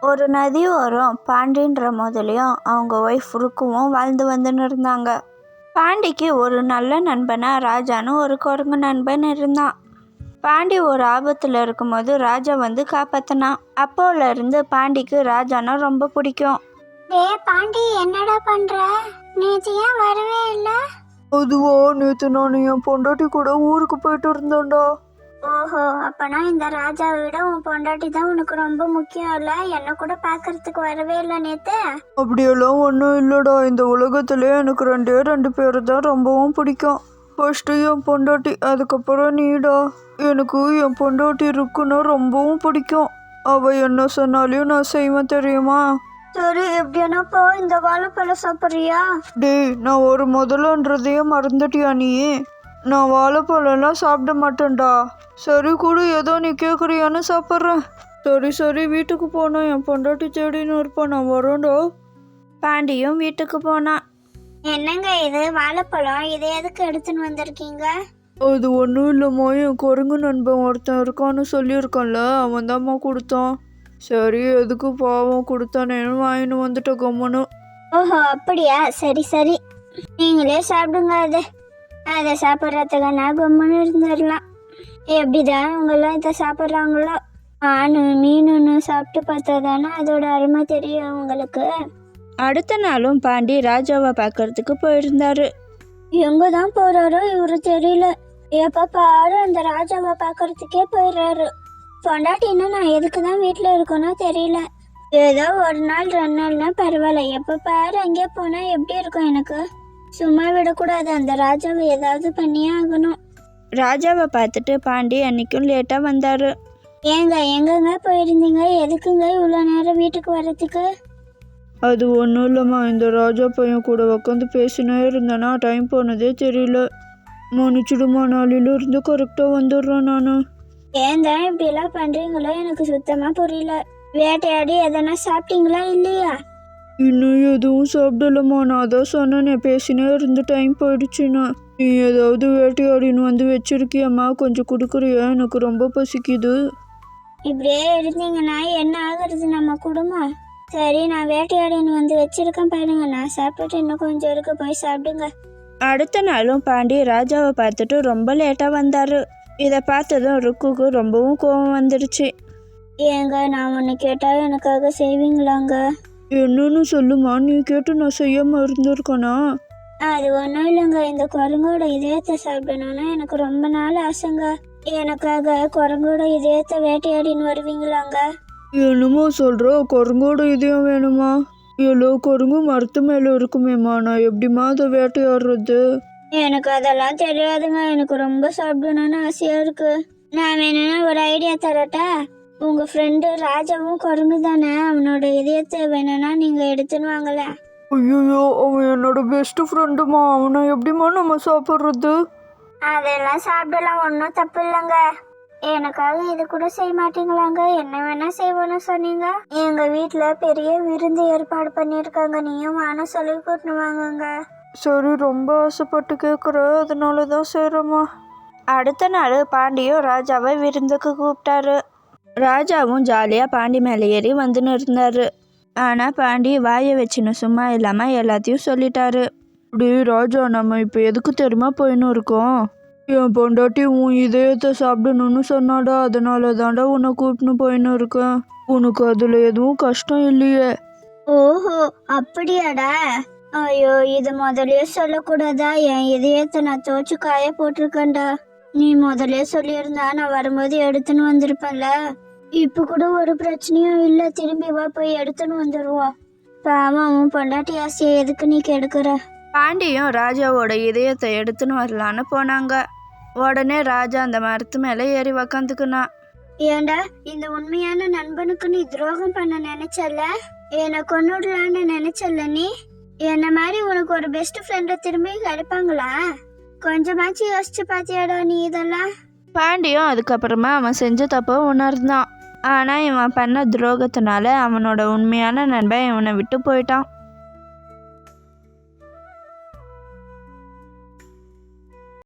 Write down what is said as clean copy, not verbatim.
ஒரு நதி ஓரம் பாண்டின்ற முதலையும் அவங்க ஒய்ஃப் ருக்குவும் வாழ்ந்து வந்துன்னு இருந்தாங்க. பாண்டிக்கு ஒரு நல்ல நண்பனா ராஜான்னு ஒரு குரங்கு நண்பன் இருந்தான். பாண்டி ஒரு ஆபத்தில் இருக்கும்போது ராஜா வந்து காப்பாத்தினான். அப்போல இருந்து பாண்டிக்கு ராஜானா ரொம்ப பிடிக்கும். பாண்டி என்னடா பண்ற? நேத்து ஏன் வரவே இல்லை? அதுவா, நேற்று நான் என் பொண்டாட்டி கூட ஊருக்கு போயிட்டு இருந்தேன்டா. ஓஹோ, அப்பனா இந்த ராஜாவை விட உன் பொண்டாட்டி தான் உனக்கு ரொம்ப முக்கியம் இல்ல? என்ன கூட பாக்குறதுக்கு வரவே இல்லை நேத்து. அப்படியெல்லாம் ஒன்றும் இல்லைடா. இந்த உலகத்திலே எனக்கு ரெண்டு பேர் தான் ரொம்பவும் பிடிக்கும். ஃபர்ஸ்ட்டு என் பொண்டாட்டி, அதுக்கப்புறம் நீடா. எனக்கு என் பொண்டாட்டி இருக்குன்னா ரொம்பவும் பிடிக்கும். அவள் என்ன சொன்னாலையும் நான் செய்வேன், தெரியுமா? சரி, எப்படின்னா போ. இந்த வாழைப்பழம் சாப்பிட்றியா? டேய், நான் ஒரு முதலன்றதையே மறந்துட்டியா நீ? நான் வாழைப்பழம்லாம் சாப்பிட மாட்டேன்டா. சரி கூட, ஏதோ நீ கேட்குறியான்னு சாப்பிட்றேன். சரி வீட்டுக்கு போனோம். என் பொண்டாட்டி தேடின்னு இருப்பான், நான் வரேன்டா. பாண்டியும் வீட்டுக்கு போனான். என்னங்க இது வாழைப்பழம்? இதை எதுக்கு எடுத்துன்னு வந்திருக்கீங்க? அது ஒன்றும் இல்லைம்மா, என் குரங்கு நண்பன் ஒருத்தன் இருக்கான்னு சொல்லியிருக்கான்ல, அவன் தான்மா கொடுத்தான். சரி, எதுக்கு பாவம் கொடுத்தானேன்னு வாங்கின்னு வந்துட்ட கம்மனு. ஓஹோ, அப்படியா? சரி சரி, நீங்களே சாப்பிடுங்க. அதை சாப்பிட்றதுக்கு நான் கம்மனு இருந்துடலாம். எப்படிதான் அவங்கெல்லாம் இதை சாப்பிட்றாங்களோ. மீனுன்னு சாப்பிட்டு பார்த்தா தானே அதோட அருமை தெரியும் அவங்களுக்கு. அடுத்த நாளும் பாண்டி ராஜாவை பார்க்கறதுக்கு போயிருந்தாரு. எங்க தான் போறாரோ இவரு தெரியல. எப்ப பாரு அந்த ராஜாவை பார்க்கறதுக்கே போயிடுறாரு. பொண்டாட்டின்னா நான் எதுக்கு தான் வீட்டில் இருக்கேனோ தெரியல. ஏதோ ஒரு நாள் 2 நாள்னா பரவாயில்ல, எப்ப பாரு அங்கே போனா எப்படி இருக்கும் எனக்கு? சும்மா விடக்கூடாது, அந்த ராஜாவை ஏதாவது பண்ணியே ஆகணும். ராஜாவை பார்த்துட்டு பாண்டி அன்னைக்கும் லேட்டாக வந்தார். எங்கங்க போயிருந்தீங்க? எதுக்குங்க இவ்வளோ நேரம் வீட்டுக்கு வர்றதுக்கு? அது ஒன்றும் இல்லைம்மா, இந்த ராஜா பையன் கூட உட்காந்து பேசினே இருந்தேன்னா டைம் போனதே தெரியல. மன்னிச்சிடுமா, நாளிலிருந்து கரெக்டாக வந்துடுறேன் நான். ஏன் தான் இப்படிலாம் பண்ணுறீங்களோ எனக்கு சுத்தமாக புரியல. வேட்டையாடி எதனா சாப்பிட்டீங்களா இல்லையா? இன்னும் எதுவும் சாப்பிடலம்மா. நான் தான் சொன்னேனே, பேசினே இருந்து டைம் போயிடுச்சுன்னா. நீ ஏதாவது வேட்டையாடின்னு வந்து வச்சிருக்கியம்மா, கொஞ்சம் கொடுக்குறியா? எனக்கு ரொம்ப பசிக்குது. இப்படியே இருந்தீங்கன்னா என்ன ஆகுறது நம்ம குடும்பம்? சரி, நான் வேட்டையாடின்னு வந்து வச்சிருக்கேன் பாருங்க, நான் சாப்பிட்டுட்டு இன்னும் கொஞ்சம் இருக்கு, போய் சாப்பிடுங்க. அடுத்த நாளும் பாண்டி ராஜாவை பார்த்துட்டு ரொம்ப லேட்டாக வந்தார். இதை பார்த்ததும் ருக்குக்கு ரொம்பவும் கோபம் வந்துடுச்சு. ஏங்க, நான் ஒன்று கேட்டால் எனக்காக செய்வீங்களாங்க? என்னன்னு சொல்லுமா, நீ கேட்டு நான் செய்யாமல் இருந்திருக்கேனா? அது ஒன்றும் இல்லைங்க, இந்த குரங்கோட இதயத்தை சாப்பிடணும்னு எனக்கு ரொம்ப நாள் ஆசைங்க. எனக்காக குரங்கோட இதயத்தை வேட்டையாடின்னு வருவீங்களாங்க? என்னமோ சொல்கிற, குரங்கோட இதயம் வேணுமா? எல்லோ குரங்கு மரத்து மேலே இருக்குமேம்மா, நான் எப்படிமா அதை வேட்டையாடுறது? எனக்கு அதெல்லாம் தெரியாதுங்க, எனக்கு ரொம்ப சாப்பிடணும்னு ஆசையாக இருக்கு. நான் வேணும்னா ஒரு ஐடியா தரட்டா? உங்கள் ஃப்ரெண்டு ராஜாவும் குரங்கு தானே, அவனோட இதயத்தை வேணும்னா நீங்கள் எடுத்துன்னு வாங்கல. ஐயோ, அவன் என்னோட பெஸ்ட் ஃப்ரெண்டுமா, அவனை எப்படிமா நம்ம சாப்பிட்றது? அதெல்லாம் சாப்பிடலாம், ஒன்றும் தப்பு இல்லைங்க. எனக்காக இது கூட செய்ய மாட்டீங்களாங்க? என்ன வேணா செய்வோன்னு சொன்னீங்க. எங்க வீட்டுல பெரிய விருந்து ஏற்பாடு பண்ணியிருக்காங்க, நீயும் வானம் சொல்லி கூட்டினு வாங்குங்க. சரி, ரொம்ப ஆசைப்பட்டு கேட்குற, அதனால தான் செய்கிறேம்மா. அடுத்த நாள் பாண்டியும் ராஜாவை விருந்துக்கு கூப்பிட்டாரு. ராஜாவும் ஜாலியாக பாண்டி மேலே ஏறி வந்துன்னு இருந்தார். ஆனால் பாண்டி வாயை வச்சுன்னு சும்மா இல்லாமல் எல்லாத்தையும் சொல்லிட்டாரு. டேய் ராஜா, நம்ம இப்போ எதுக்கு தெரியுமா போயின்னு இருக்கோம்? என் பொண்டாட்டி உன் இதயத்தை சாப்பிடணும்னு சொன்னாடா, அதனால தாண்டா உன்னை கூப்பிட்டு போயின்னு இருக்கேன். உனக்கு அதில் எதுவும் கஷ்டம் இல்லையே? ஓஹோ, அப்படியாடா? ஐயோ, இது முதல்லயே சொல்லக்கூடாதா? என் இதயத்தை நான் தோச்சு காய போட்டிருக்கேன்டா. நீ முதலே சொல்லியிருந்தா நான் வரும்போது எடுத்துன்னு வந்திருப்பேன்ல. இப்போ கூட ஒரு பிரச்சனையும் இல்லை, திரும்பி வா, போய் எடுத்துன்னு வந்துடுவோம். பாவம், உன் பொண்டாட்டி ஆசையை எதுக்கு நீ கெடுக்கிற? பாண்டியும் ராஜாவோட இதயத்தை எடுத்துன்னு வரலான்னு போனாங்க. உடனே ராஜா அந்த மரத்து மேலே ஏறி உக்காந்துக்குனான். ஏண்டா, இந்த உண்மையான நண்பனுக்கு நீ துரோகம் பண்ண நினைச்சல? என்னை கொன்னுடலான்னு நினைச்சல? நீ என்ன மாதிரி உனக்கு ஒரு பெஸ்ட் ஃப்ரெண்டை திரும்பி கிடைப்பாங்களா? கொஞ்சமாச்சு யோசிச்சு பாத்தியாடா நீ இதெல்லாம்? பாண்டியும் அதுக்கப்புறமா அவன் செஞ்ச தப்பை உணர்ந்தான். ஆனால் இவன் பண்ண துரோகத்தினால அவனோட உண்மையான நண்பன் இவனை விட்டு போயிட்டான்.